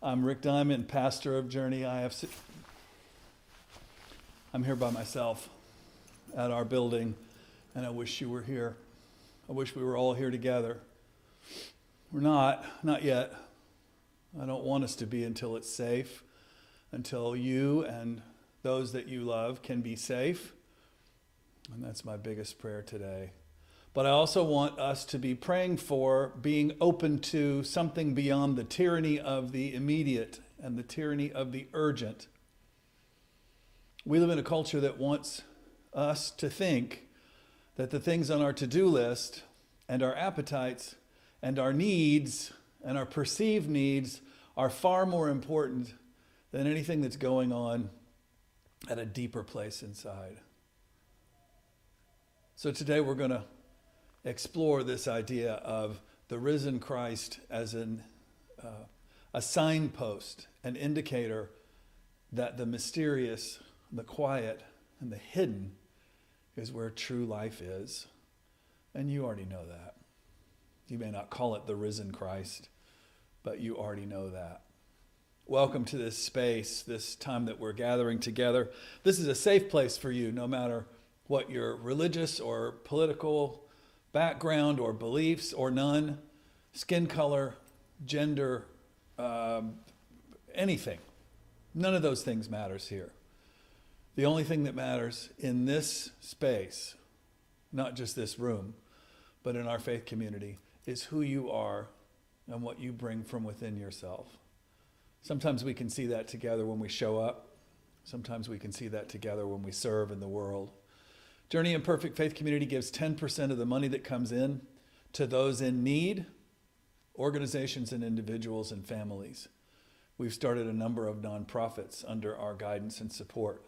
I'm Rick Diamond, pastor of JourneyIFC. I'm here by myself at our building, and I wish you were here. I wish we were all here together. We're not yet. I don't want us to be until it's safe, until you and those that you love can be safe. And that's my biggest prayer today. But I also want us to be praying for being open to something beyond the tyranny of the immediate and the tyranny of the urgent. We live in a culture that wants us to think that the things on our to-do list and our appetites and our needs and our perceived needs are far more important than anything that's going on at a deeper place inside. So today we're going to explore this idea of the risen Christ as a signpost, an indicator that the mysterious, the quiet, and the hidden is where true life is. And you already know that. You may not call it the risen Christ, but you already know that. Welcome to this space, this time that we're gathering together. This is a safe place for you, no matter what your religious or political background or beliefs or none, skin color, gender, anything. None of those things matters here. The only thing that matters in this space, not just this room, but in our faith community, is who you are and what you bring from within yourself. Sometimes we can see that together when we show up. Sometimes we can see that together when we serve in the world. Journey in Perfect Faith Community gives 10% of the money that comes in to those in need, organizations and individuals and families. We've started a number of nonprofits under our guidance and support.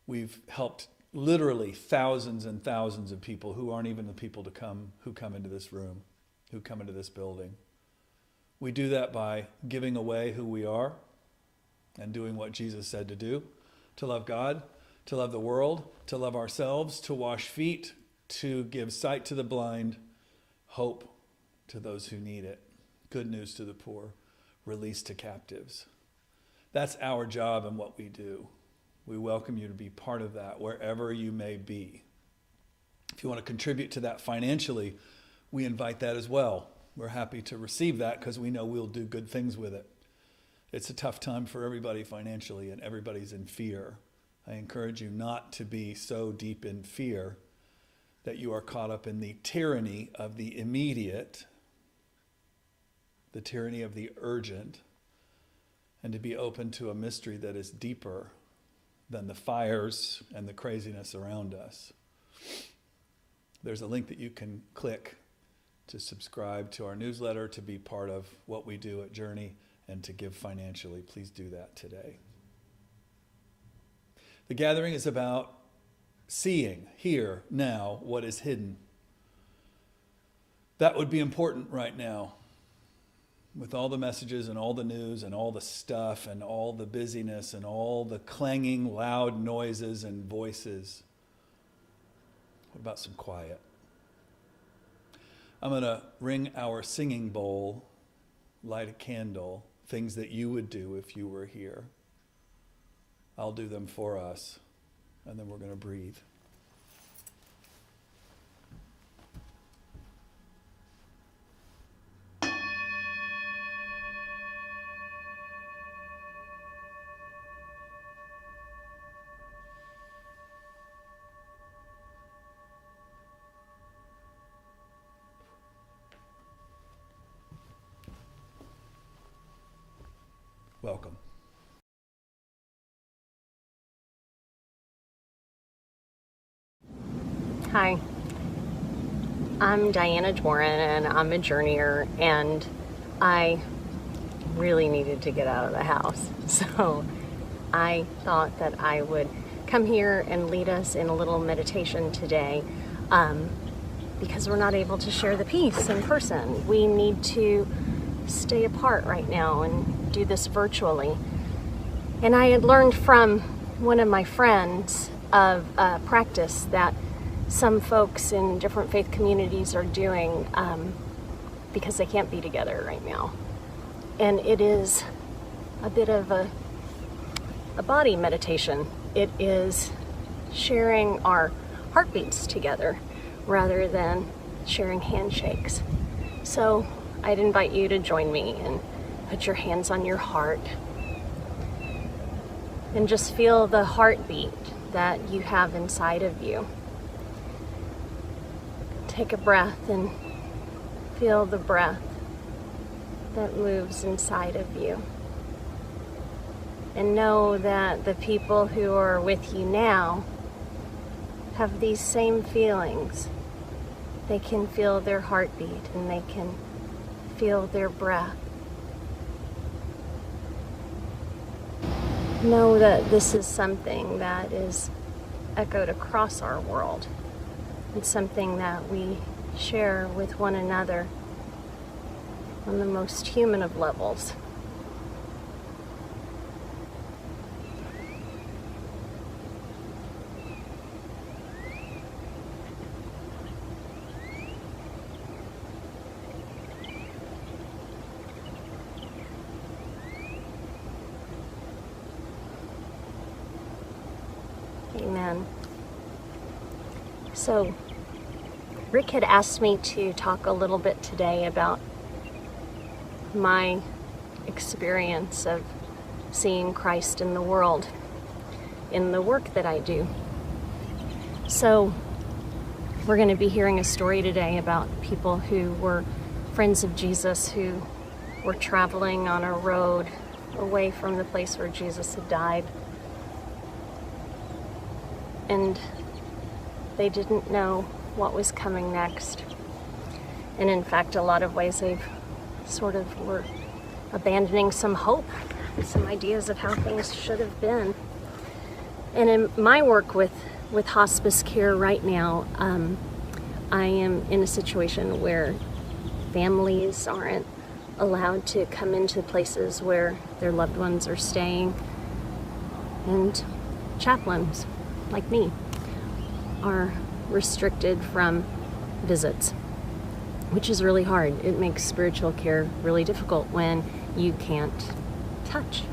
We've helped literally thousands and thousands of people who aren't even the people who come into this room, who come into this building. We do that by giving away who we are and doing what Jesus said to do, to love God, to love the world, to love ourselves, to wash feet, to give sight to the blind, hope to those who need it, good news to the poor, release to captives. That's our job and what we do. We welcome you to be part of that wherever you may be. If you want to contribute to that financially, we invite that as well. We're happy to receive that because we know we'll do good things with it. It's a tough time for everybody financially, and everybody's in fear. I encourage you not to be so deep in fear that you are caught up in the tyranny of the immediate, the tyranny of the urgent, and to be open to a mystery that is deeper than the fires and the craziness around us. There's a link that you can click to subscribe to our newsletter, to be part of what we do at Journey, and to give financially. Please do that today. The gathering is about seeing, here, now, what is hidden. That would be important right now. With all the messages and all the news and all the stuff and all the busyness and all the clanging, loud noises and voices. What about some quiet? I'm going to ring our singing bowl, light a candle, things that you would do if you were here. I'll do them for us, and then we're going to breathe. Welcome. Hi, I'm Diana Dworin, and I'm a journeyer, and I really needed to get out of the house. So I thought that I would come here and lead us in a little meditation today, because we're not able to share the peace in person. We need to stay apart right now and do this virtually. And I had learned from one of my friends of a practice that some folks in different faith communities are doing because they can't be together right now. And it is a bit of a body meditation. It is sharing our heartbeats together rather than sharing handshakes. So I'd invite you to join me and put your hands on your heart and just feel the heartbeat that you have inside of you. Take a breath and feel the breath that moves inside of you. And know that the people who are with you now have these same feelings. They can feel their heartbeat and they can feel their breath. Know that this is something that is echoed across our world. It's something that we share with one another on the most human of levels. Amen. So, Rick had asked me to talk a little bit today about my experience of seeing Christ in the world, in the work that I do. So, we're going to be hearing a story today about people who were friends of Jesus who were traveling on a road away from the place where Jesus had died. And they didn't know what was coming next. And in fact, a lot of ways they've sort of were abandoning some hope, some ideas of how things should have been. And in my work with hospice care right now, I am in a situation where families aren't allowed to come into places where their loved ones are staying, and chaplains like me are restricted from visits, which is really hard. It makes spiritual care really difficult when you can't touch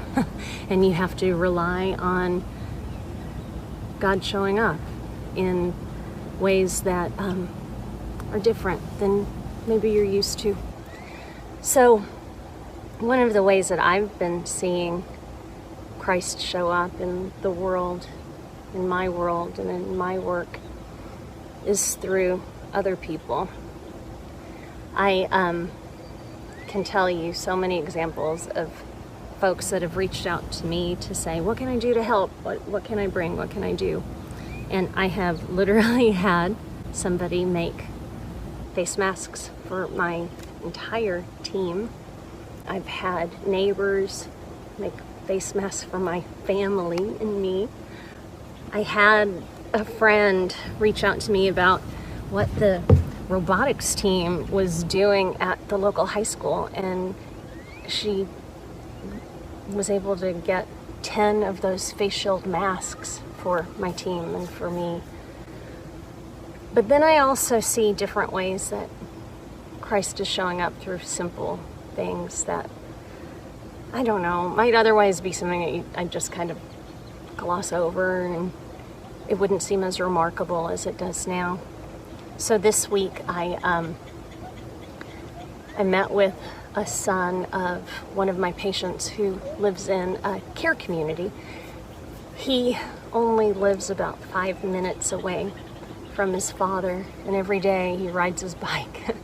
and you have to rely on God showing up in ways that are different than maybe you're used to. So one of the ways that I've been seeing Christ show up in the world, in my world and in my work, is through other people. I can tell you so many examples of folks that have reached out to me to say, what can I do to help? What can I bring? What can I do? And I have literally had somebody make face masks for my entire team. I've had neighbors make face masks for my family and me. I had a friend reach out to me about what the robotics team was doing at the local high school, and she was able to get 10 of those face shield masks for my team and for me. But then I also see different ways that Christ is showing up through simple things that, I don't know, might otherwise be something that I just kind of gloss over and it wouldn't seem as remarkable as it does now. So this week I met with a son of one of my patients who lives in a care community. He only lives about 5 minutes away from his father, and every day he rides his bike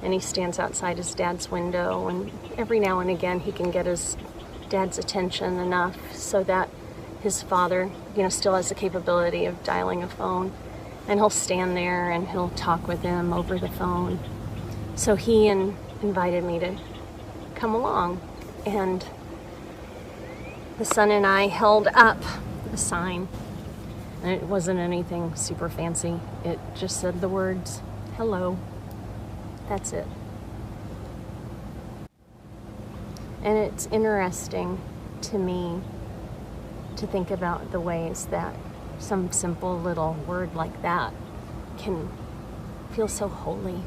and he stands outside his dad's window, and every now and again he can get his dad's attention enough so that his father, still has the capability of dialing a phone, and he'll stand there and he'll talk with him over the phone. So he invited me to come along, and the son and I held up a sign, and it wasn't anything super fancy. It just said the words, "Hello." That's it. And it's interesting to me to think about the ways that some simple little word like that can feel so holy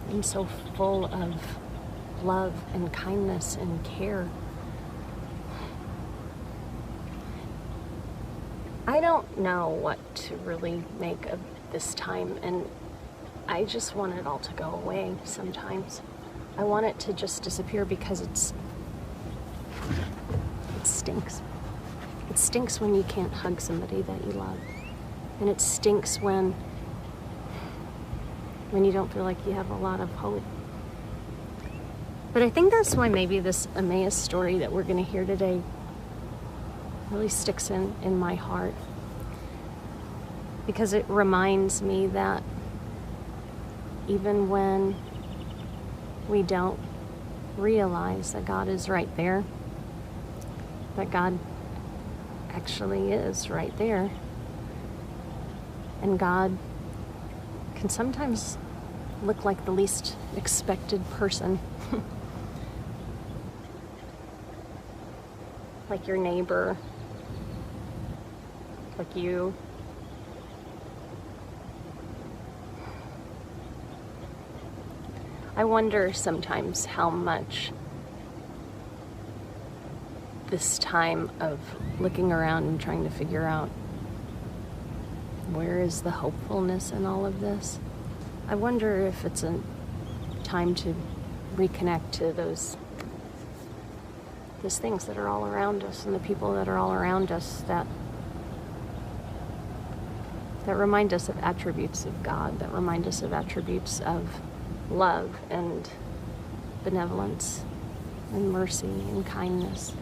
and so full of love and kindness and care. I don't know what to really make of this time, and I just want it all to go away sometimes. I want it to just disappear because it stinks. It stinks when you can't hug somebody that you love. And it stinks when you don't feel like you have a lot of hope. But I think that's why maybe this Emmaus story that we're going to hear today really sticks in my heart. Because it reminds me that even when we don't realize that God is right there, that God actually is right there, and God can sometimes look like the least expected person. Like your neighbor, like you. I wonder sometimes how much this time of looking around and trying to figure out where is the hopefulness in all of this. I wonder if it's a time to reconnect to those things that are all around us and the people that are all around us that remind us of attributes of God, that remind us of attributes of love and benevolence and mercy and kindness.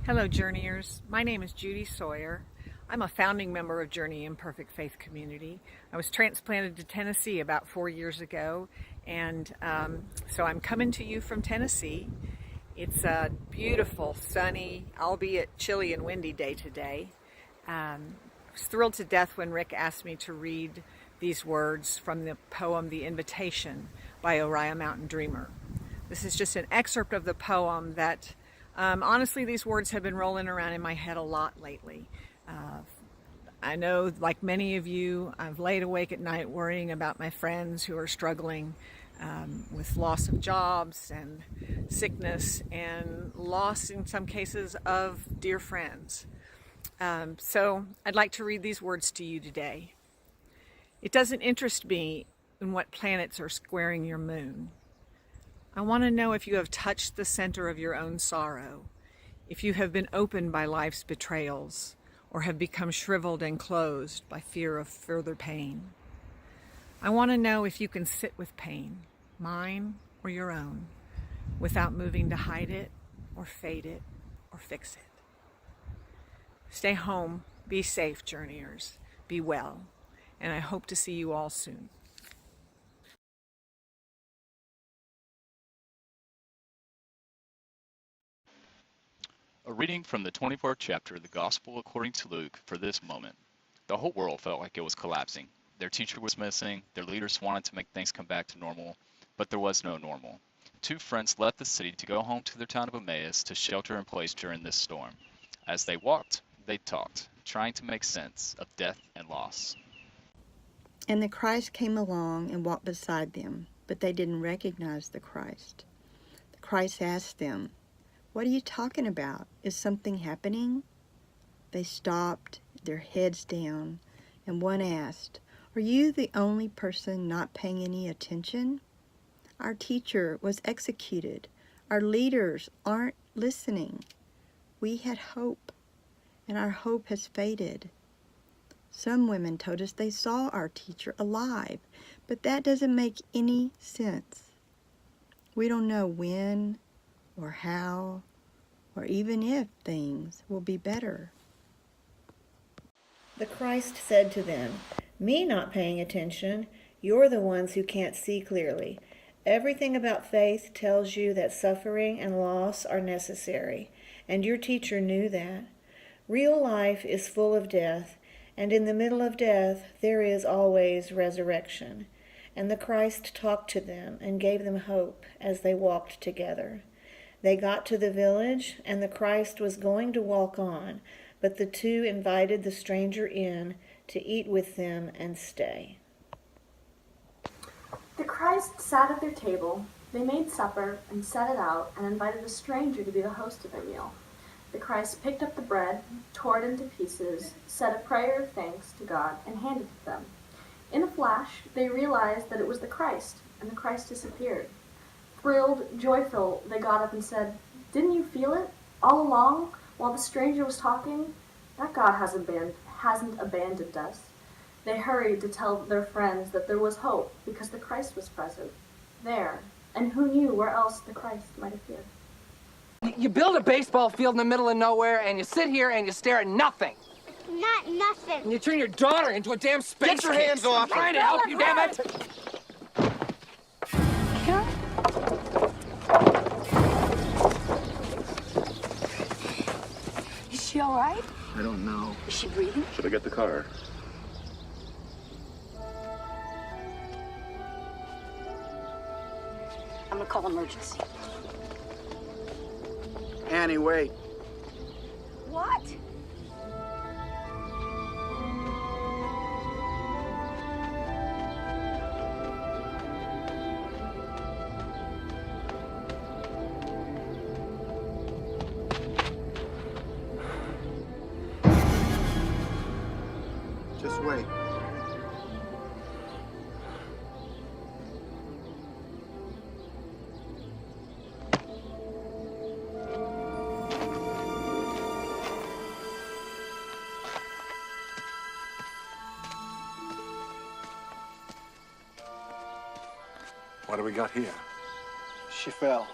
Hello, Journeyers. My name is Judy Sawyer. I'm a founding member of Journey Imperfect Faith Community. I was transplanted to Tennessee about 4 years ago, and so I'm coming to you from Tennessee. It's a beautiful, sunny, albeit chilly and windy day today. I was thrilled to death when Rick asked me to read these words from the poem The Invitation by Oriah Mountain Dreamer. This is just an excerpt of the poem that honestly, these words have been rolling around in my head a lot lately. I know, like many of you, I've laid awake at night worrying about my friends who are struggling with loss of jobs and sickness and loss, in some cases, of dear friends. So I'd like to read these words to you today. It doesn't interest me in what planets are squaring your moon. I want to know if you have touched the center of your own sorrow, if you have been opened by life's betrayals, or have become shriveled and closed by fear of further pain. I want to know if you can sit with pain, mine or your own, without moving to hide it, or fade it, or fix it. Stay home, be safe, Journeyers, be well, and I hope to see you all soon. A reading from the 24th chapter of the Gospel according to Luke for this moment. The whole world felt like it was collapsing. Their teacher was missing, their leaders wanted to make things come back to normal, but there was no normal. Two friends left the city to go home to their town of Emmaus to shelter in place during this storm. As they walked, they talked, trying to make sense of death and loss. And the Christ came along and walked beside them, but they didn't recognize the Christ. The Christ asked them, "What are you talking about? Is something happening?" They stopped, their heads down, and one asked, "Are you the only person not paying any attention? Our teacher was executed. Our leaders aren't listening. We had hope, and our hope has faded. Some women told us they saw our teacher alive, but that doesn't make any sense. We don't know when or how, or even if things will be better." The Christ said to them, "Me not paying attention, you're the ones who can't see clearly. Everything about faith tells you that suffering and loss are necessary, and your teacher knew that. Real life is full of death, and in the middle of death there is always resurrection." And the Christ talked to them and gave them hope as they walked together. They got to the village, and the Christ was going to walk on, but the two invited the stranger in to eat with them and stay. The Christ sat at their table. They made supper and set it out and invited a stranger to be the host of their meal. The Christ picked up the bread, tore it into pieces, said a prayer of thanks to God, and handed it to them. In a flash, they realized that it was the Christ, and the Christ disappeared. Thrilled, joyful, they got up and said, "Didn't you feel it? All along, while the stranger was talking? That God hasn't abandoned us." They hurried to tell their friends that there was hope because the Christ was present there, and who knew where else the Christ might appear. You build a baseball field in the middle of nowhere, and you sit here and you stare at nothing. Not nothing. And you turn your daughter into a damn space Get your kid. hands off I'm trying to help you, damn it! Is she all right? I don't know. Is she breathing? Should I get the car? I'm gonna call emergency. Annie, wait. What? Just wait. What do we got here? She fell.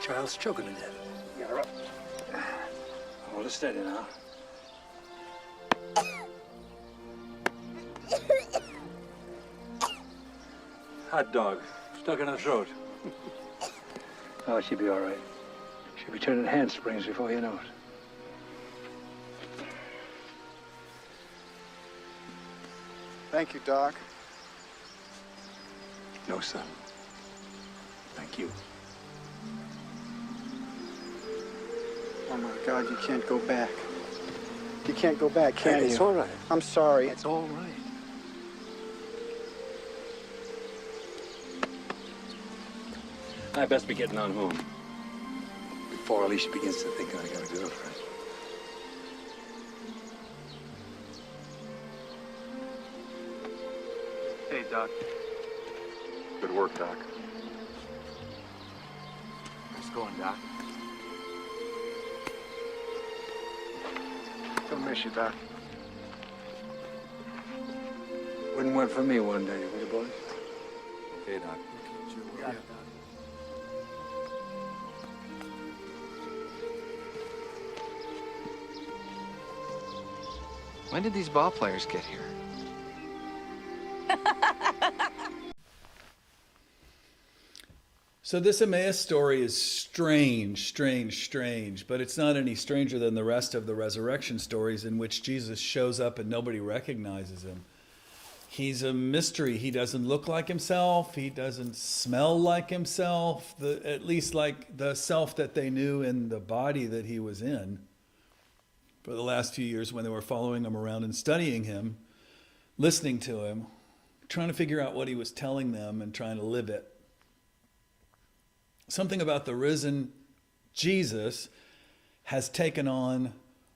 child's choking to death. Get her up. Hold it steady now. Hot dog. Stuck in her throat. Oh, she'll be all right. She'll be turning handsprings before you know it. Thank you, Doc. No, son. Thank you. Oh my God, you can't go back. You can't go back, can you? It's all right. I'm sorry. It's all right. I best be getting on home before Alicia begins to think I got a girlfriend. Hey, Doc. Good work, Doc. Nice going, Doc. Don't miss you, Doc. Wouldn't went for me one day, will you, boys? Okay, Doc. Yeah. When did these ball players get here? So this Emmaus story is strange, but it's not any stranger than the rest of the resurrection stories in which Jesus shows up and nobody recognizes him. He's a mystery. He doesn't look like himself. He doesn't smell like himself, at least like the self that they knew in the body that he was in for the last few years when they were following him around and studying him, listening to him, trying to figure out what he was telling them and trying to live it. Something about the risen Jesus has taken on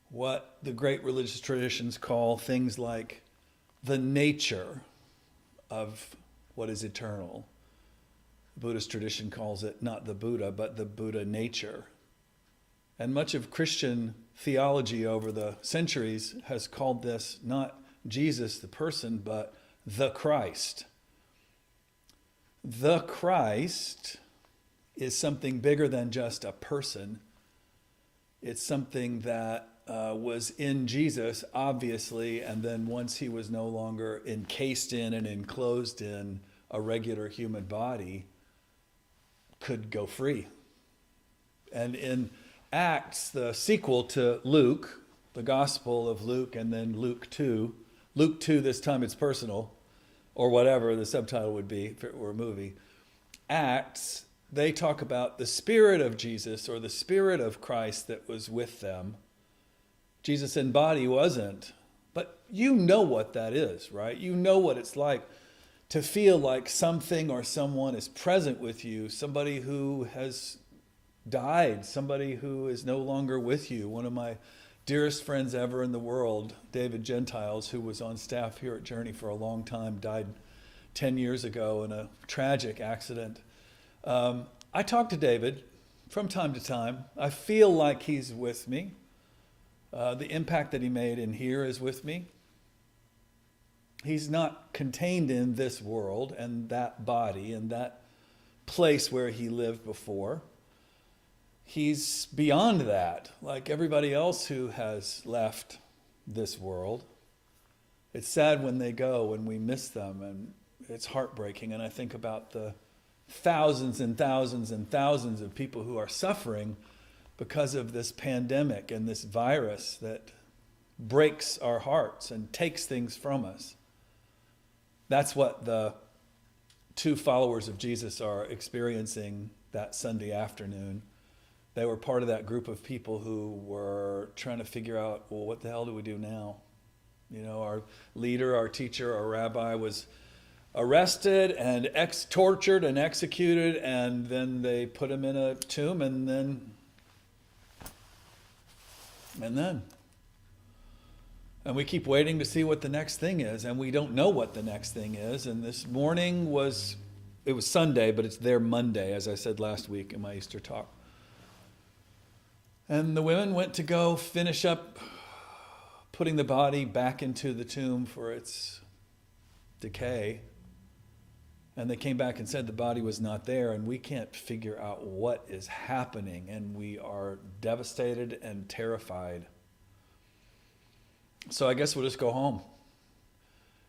what the great religious traditions call things like the nature of what is eternal. The Buddhist tradition calls it not the Buddha, but the Buddha nature. And much of Christian theology over the centuries has called this not Jesus the person, but the Christ. The Christ is something bigger than just a person. It's something that was in Jesus, obviously, and then once he was no longer encased in and enclosed in a regular human body, could go free. And in Acts, the sequel to Luke, the Gospel of Luke, and then Luke 2, this time it's personal, or whatever the subtitle would be if it were a movie. Acts, they talk about the Spirit of Jesus or the Spirit of Christ that was with them. Jesus in body wasn't. But you know what that is, right? You know what it's like to feel like something or someone is present with you, somebody who has died, somebody who is no longer with you. One of my dearest friends ever in the world, David Gentiles, who was on staff here at Journey for a long time, died 10 years ago in a tragic accident. I talk to David from time to time. I feel like he's with me. The impact that he made in here is with me. He's not contained in this world and that body and that place where he lived before. He's beyond that, like everybody else who has left this world. It's sad when they go, when we miss them, and it's heartbreaking. And I think about the thousands and thousands and thousands of people who are suffering because of this pandemic and this virus that breaks our hearts and takes things from us. That's what the two followers of Jesus are experiencing that Sunday afternoon. They were part of that group of people who were trying to figure out, well, what the hell do we do now? You know, our leader, our teacher, our rabbi was arrested and tortured and executed, and then they put him in a tomb, and then. And we keep waiting to see what the next thing is, and we don't know what the next thing is. And this morning it was Sunday, but it's their Monday, as I said last week in my Easter talk. And the women went to go finish up putting the body back into the tomb for its decay. And they came back and said the body was not there, and we can't figure out what is happening, and we are devastated and terrified. So I guess we'll just go home.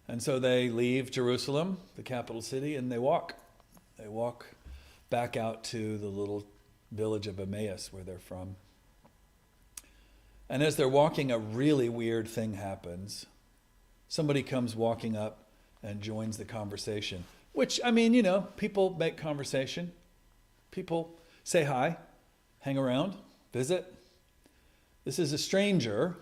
And so they leave Jerusalem, the capital city, and they walk. They walk back out to the little village of Emmaus where they're from. And as they're walking, a really weird thing happens. Somebody comes walking up and joins the conversation. Which, I mean, people make conversation. People say hi, hang around, visit. This is a stranger.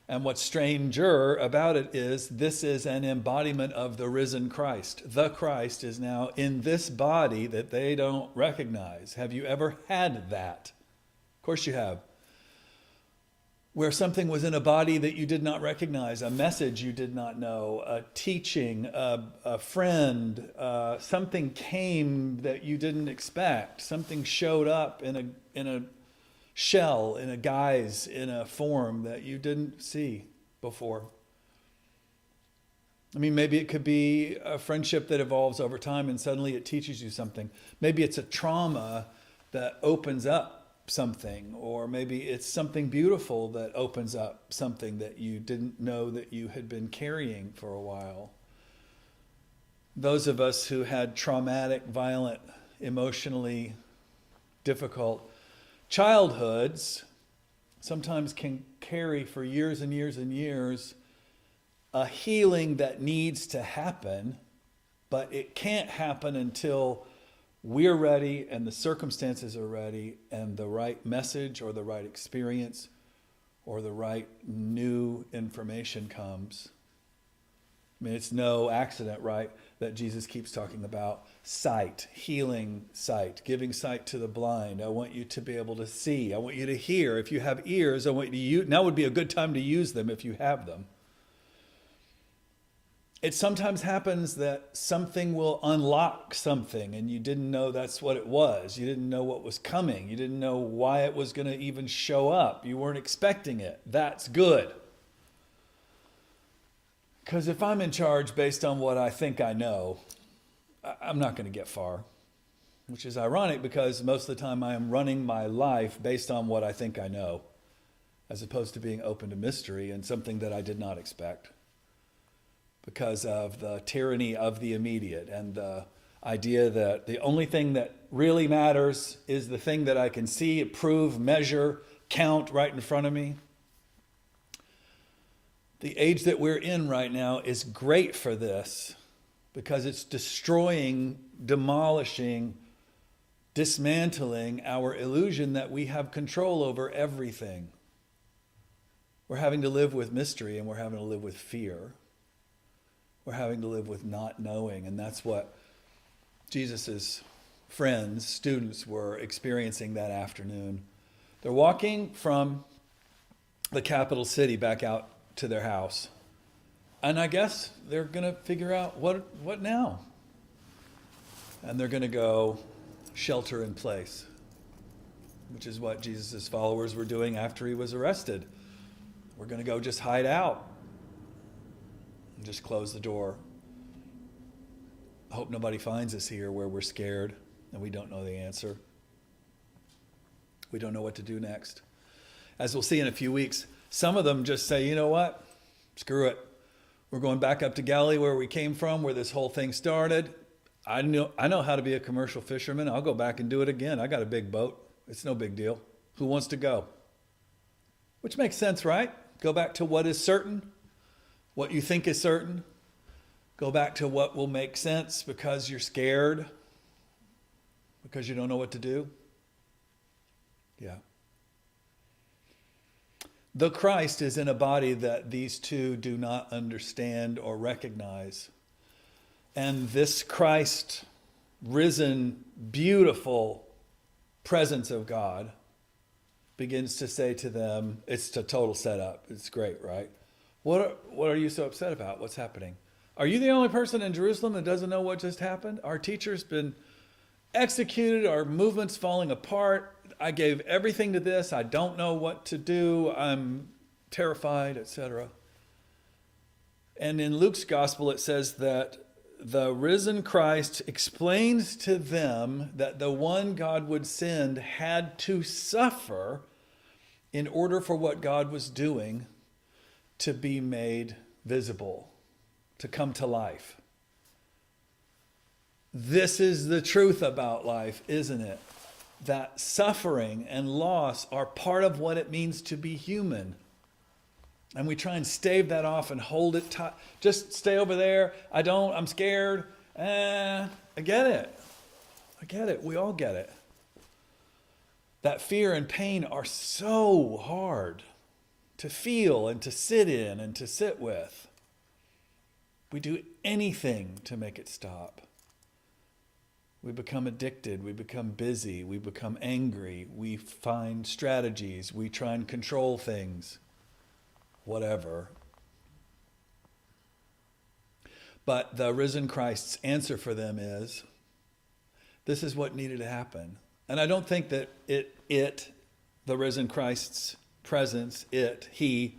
And what's stranger about it is this is an embodiment of the risen Christ. The Christ is now in this body that they don't recognize. Have you ever had that? Of course you have. Where something was in a body that you did not recognize, a message you did not know, a teaching, a friend, something came that you didn't expect. Something showed up in a shell, in a guise, in a form that you didn't see before. I mean, maybe it could be a friendship that evolves over time and suddenly it teaches you something. Maybe it's a trauma that opens up something, or maybe it's something beautiful that opens up something that you didn't know that you had been carrying for a while. Those of us who had traumatic, violent, emotionally difficult childhoods sometimes can carry for years and years and years a healing that needs to happen, but it can't happen until we're ready and the circumstances are ready and the right message or the right experience or the right new information comes. I mean, it's no accident, right, that Jesus keeps talking about sight, healing sight, giving sight to the blind. I want you to be able to see. I want you to hear. If you have ears, I want you to use. Now would be a good time to use them if you have them. It sometimes happens that something will unlock something and you didn't know that's what it was. You didn't know what was coming. You didn't know why it was going to even show up. You weren't expecting it. That's good. Because if I'm in charge based on what I think I know, I'm not going to get far. Which is ironic because most of the time I am running my life based on what I think I know, as opposed to being open to mystery and something that I did not expect. Because of the tyranny of the immediate and the idea that the only thing that really matters is the thing that I can see, prove, measure, count right in front of me. The age that we're in right now is great for this because it's destroying, demolishing, dismantling our illusion that we have control over everything. We're having to live with mystery and we're having to live with fear. We're having to live with not knowing, and that's what Jesus' friends, students, were experiencing that afternoon. They're walking from the capital city back out to their house, and I guess they're going to figure out what now? And they're going to go shelter in place, which is what Jesus' followers were doing after he was arrested. We're going to go just hide out. Just close the door. I hope nobody finds us here where we're scared and we don't know the answer. We don't know what to do next. As we'll see in a few weeks, some of them just say, you know what? Screw it. We're going back up to Galilee where we came from, where this whole thing started. I know how to be a commercial fisherman. I'll go back and do it again. I got a big boat. It's no big deal. Who wants to go? Which makes sense, right? Go back to what is certain. What you think is certain. Go back to what will make sense because you're scared, because you don't know what to do. Yeah. The Christ is in a body that these two do not understand or recognize. And this Christ, risen, beautiful presence of God begins to say to them, it's a total setup. It's great, right? What are you so upset about? What's happening? Are you the only person in Jerusalem that doesn't know what just happened? Our teacher's been executed. Our movement's falling apart. I gave everything to this. I don't know what to do. I'm terrified, etc. And in Luke's gospel, it says that the risen Christ explains to them that the one God would send had to suffer in order for what God was doing to be made visible, to come to life. This is the truth about life, isn't it? That suffering and loss are part of what it means to be human. And we try and stave that off and hold it tight. Just stay over there. I'm scared. I get it. I get it. We all get it. That fear and pain are so hard to feel and to sit in and to sit with. We do anything to make it stop. We become addicted, we become busy, we become angry, we find strategies, we try and control things, whatever. But the risen Christ's answer for them is, this is what needed to happen. And I don't think that the risen Christ's presence, he,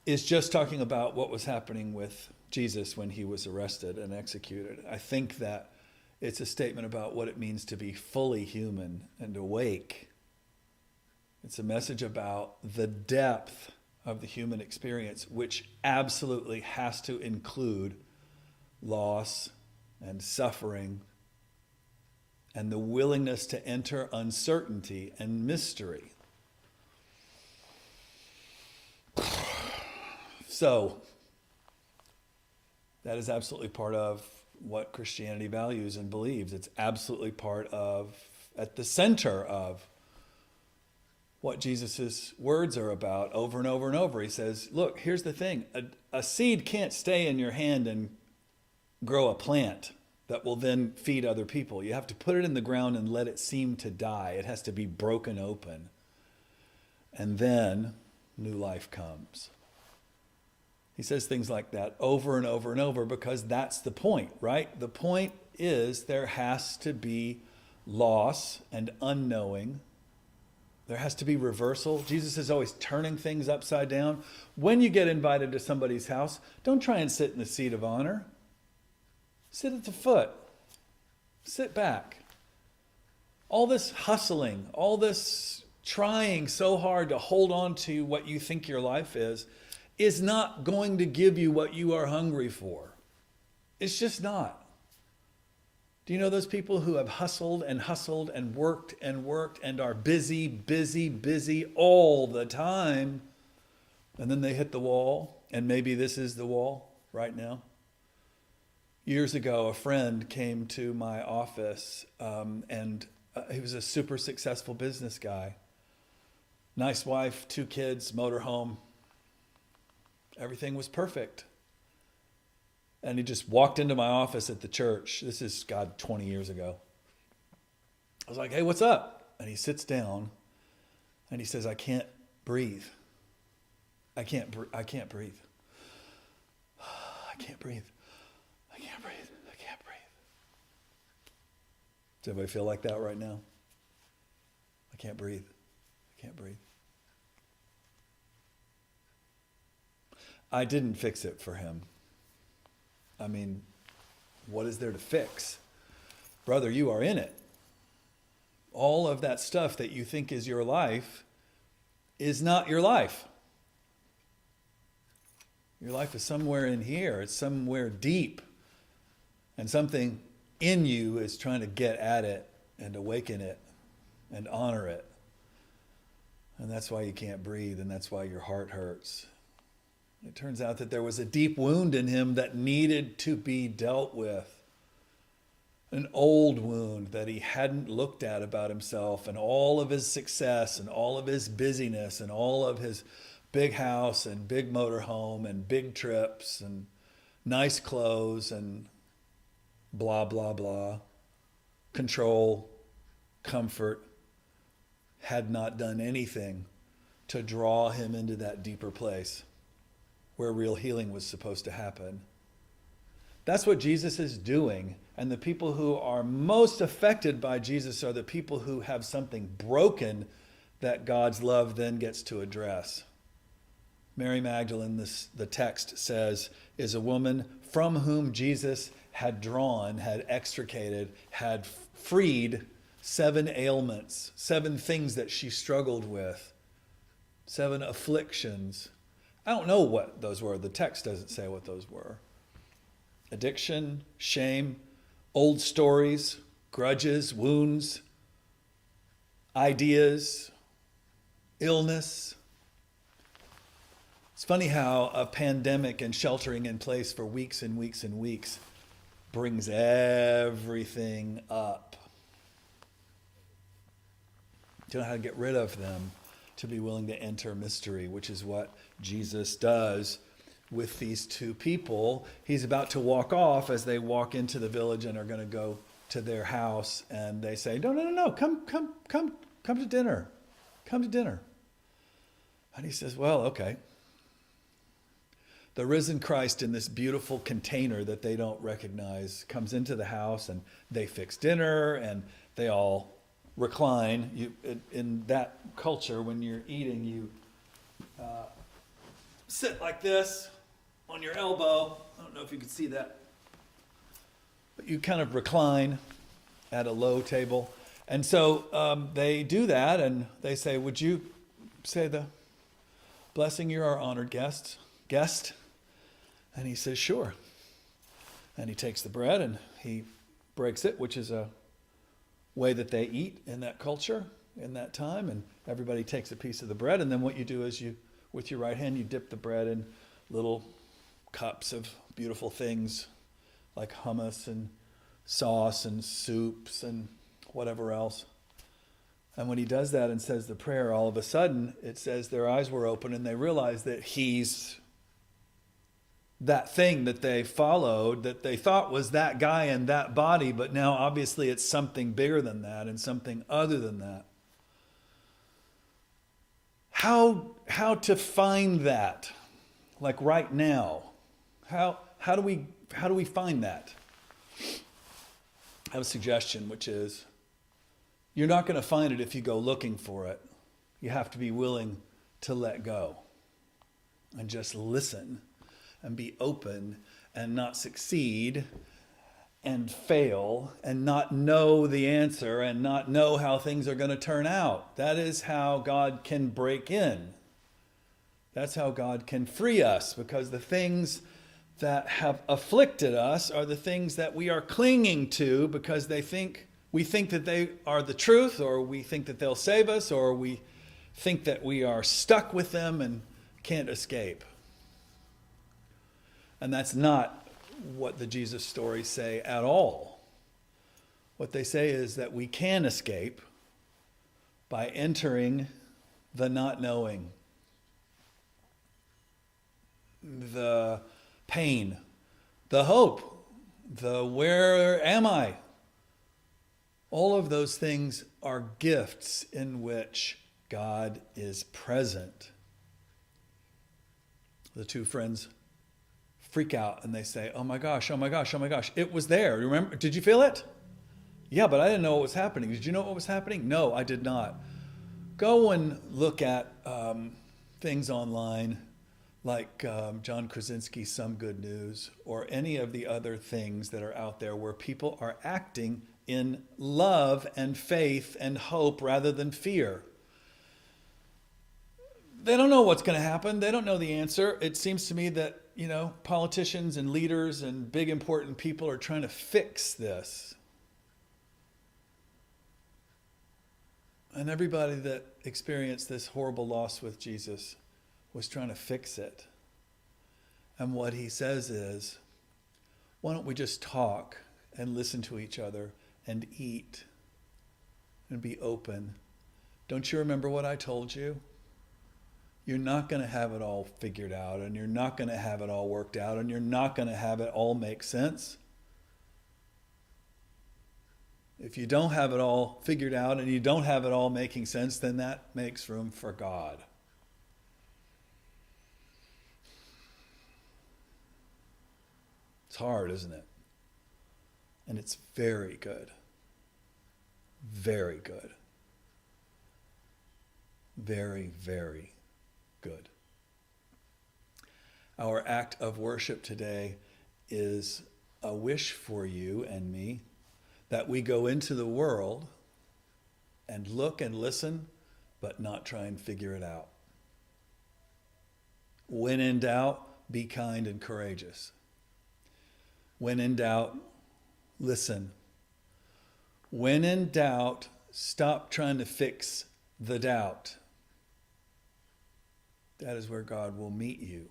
is just talking about what was happening with Jesus when he was arrested and executed. I think that it's a statement about what it means to be fully human and awake. It's a message about the depth of the human experience, which absolutely has to include loss and suffering and the willingness to enter uncertainty and mystery. So, that is absolutely part of what Christianity values and believes. It's absolutely part of, at the center of, what Jesus' words are about over and over and over. He says, look, here's the thing. A seed can't stay in your hand and grow a plant that will then feed other people. You have to put it in the ground and let it seem to die. It has to be broken open. And then new life comes. He says things like that over and over and over because that's the point, right? The point is there has to be loss and unknowing. There has to be reversal. Jesus is always turning things upside down. When you get invited to somebody's house, don't try and sit in the seat of honor. Sit at the foot. Sit back. All this hustling, all this trying so hard to hold on to what you think your life is not going to give you what you are hungry for. It's just not. Do you know those people who have hustled and worked and are busy, busy, busy all the time, and then they hit the wall, and maybe this is the wall right now? Years ago, a friend came to my office, and he was a super successful business guy. Nice wife, 2 kids, motorhome. Everything was perfect. And he just walked into my office at the church. This is, 20 years ago. I was like, hey, what's up? And he sits down and he says, I can't breathe. I can't breathe. I can't breathe. I can't breathe. I can't breathe. I can't breathe. Does anybody feel like that right now? I can't breathe. I can't breathe. I didn't fix it for him. I mean, what is there to fix? Brother, you are in it. All of that stuff that you think is your life is not your life. Your life is somewhere in here. It's somewhere deep. And something in you is trying to get at it and awaken it and honor it. And that's why you can't breathe, and that's why your heart hurts. It turns out that there was a deep wound in him that needed to be dealt with. An old wound that he hadn't looked at about himself, and all of his success and all of his busyness and all of his big house and big motorhome and big trips and nice clothes and blah, blah, blah. Control, comfort, had not done anything to draw him into that deeper place where real healing was supposed to happen. That's what Jesus is doing. And the people who are most affected by Jesus are the people who have something broken that God's love then gets to address. Mary Magdalene, the text says, is a woman from whom Jesus had drawn, had extricated, had freed 7 ailments, 7 things that she struggled with, 7 afflictions. I don't know what those were. The text doesn't say what those were. Addiction, shame, old stories, grudges, wounds, ideas, illness. It's funny how a pandemic and sheltering in place for weeks and weeks and weeks brings everything up. To know how to get rid of them, to be willing to enter mystery, which is what Jesus does with these 2 people. He's about to walk off as they walk into the village and are going to go to their house, and they say, no, come to dinner. Come to dinner. And he says, well, okay. The risen Christ in this beautiful container that they don't recognize comes into the house, and they fix dinner, and they all recline. In that culture, when you're eating, you sit like this on your elbow. I don't know if you can see that. But you kind of recline at a low table. And so they do that, and they say, would you say the blessing? You're our honored guest. And he says, sure. And he takes the bread and he breaks it, which is a way that they eat in that culture, in that time. And everybody takes a piece of the bread. And then what you do is you, with your right hand, you dip the bread in little cups of beautiful things like hummus and sauce and soups and whatever else. And when he does that and says the prayer, all of a sudden, it says their eyes were open and they realized that he's that thing that they followed, that they thought was that guy and that body, but now obviously it's something bigger than that and something other than that. How to find that? Like right now. How do we find that? I have a suggestion, which is you're not going to find it if you go looking for it. You have to be willing to let go and just listen and be open and not succeed and fail and not know the answer and not know how things are going to turn out. That is how God can break in. That's how God can free us, because the things that have afflicted us are the things that we are clinging to because we think that they are the truth, or we think that they'll save us, or we think that we are stuck with them and can't escape. And that's not what the Jesus stories say at all. What they say is that we can escape by entering the not knowing, the pain, the hope, the where am I? All of those things are gifts in which God is present. The 2 friends freak out and they say, oh my gosh, it was there. Remember, did you feel it? Yeah, but I didn't know what was happening. Did you know what was happening? No, I did not. Go and look at things online like John Krasinski's Some Good News, or any of the other things that are out there where people are acting in love and faith and hope rather than fear. They don't know what's going to happen. They don't know the answer. It seems to me that, politicians and leaders and big important people are trying to fix this. And everybody that experienced this horrible loss with Jesus was trying to fix it. And what he says is, why don't we just talk and listen to each other and eat and be open? Don't you remember what I told you? You're not going to have it all figured out, and you're not going to have it all worked out, and you're not going to have it all make sense. If you don't have it all figured out and you don't have it all making sense, then that makes room for God. It's hard, isn't it? And it's very good. Very good. Very, very good. Our act of worship today is a wish for you and me that we go into the world and look and listen, but not try and figure it out. When in doubt, be kind and courageous. When in doubt, listen. When in doubt, stop trying to fix the doubt. That is where God will meet you,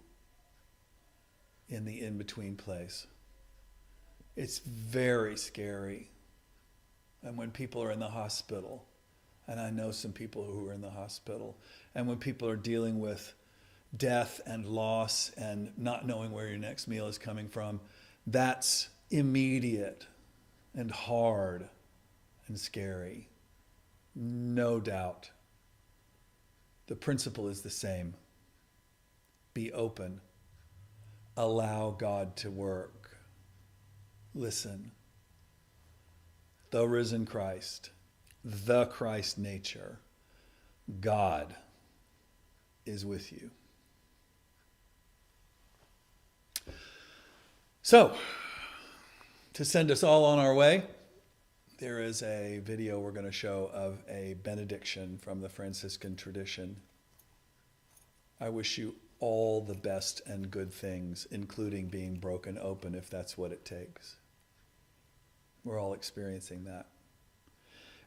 in the in-between place. It's very scary. And when people are in the hospital, and I know some people who are in the hospital, and when people are dealing with death and loss and not knowing where your next meal is coming from, that's immediate and hard and scary. No doubt. The principle is the same. Be open. Allow God to work. Listen. The risen Christ, the Christ nature, God is with you. So, to send us all on our way, there is a video we're going to show of a benediction from the Franciscan tradition. I wish you all the best and good things, including being broken open if that's what it takes. We're all experiencing that.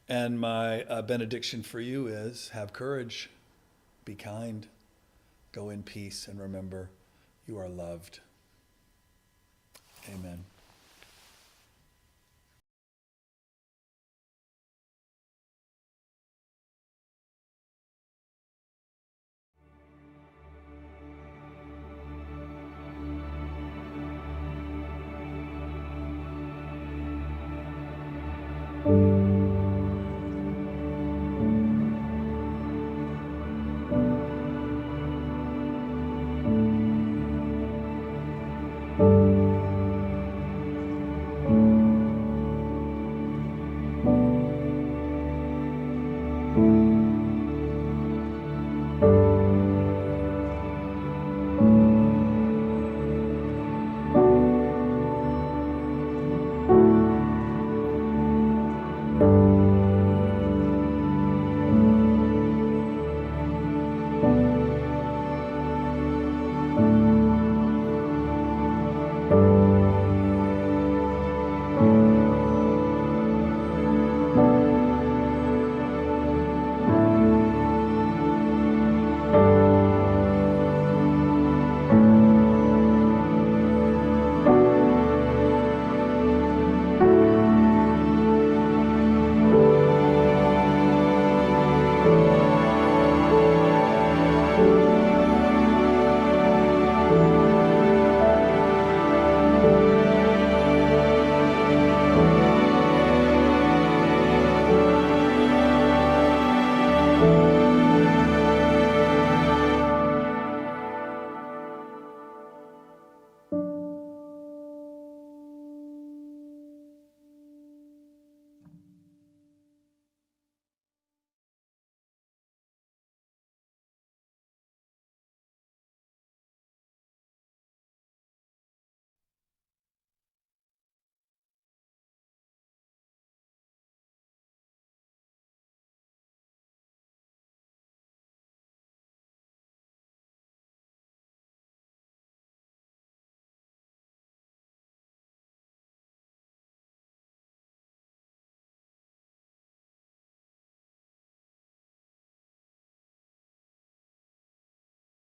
And my benediction for you is, have courage, be kind, go in peace, and remember, you are loved. Amen.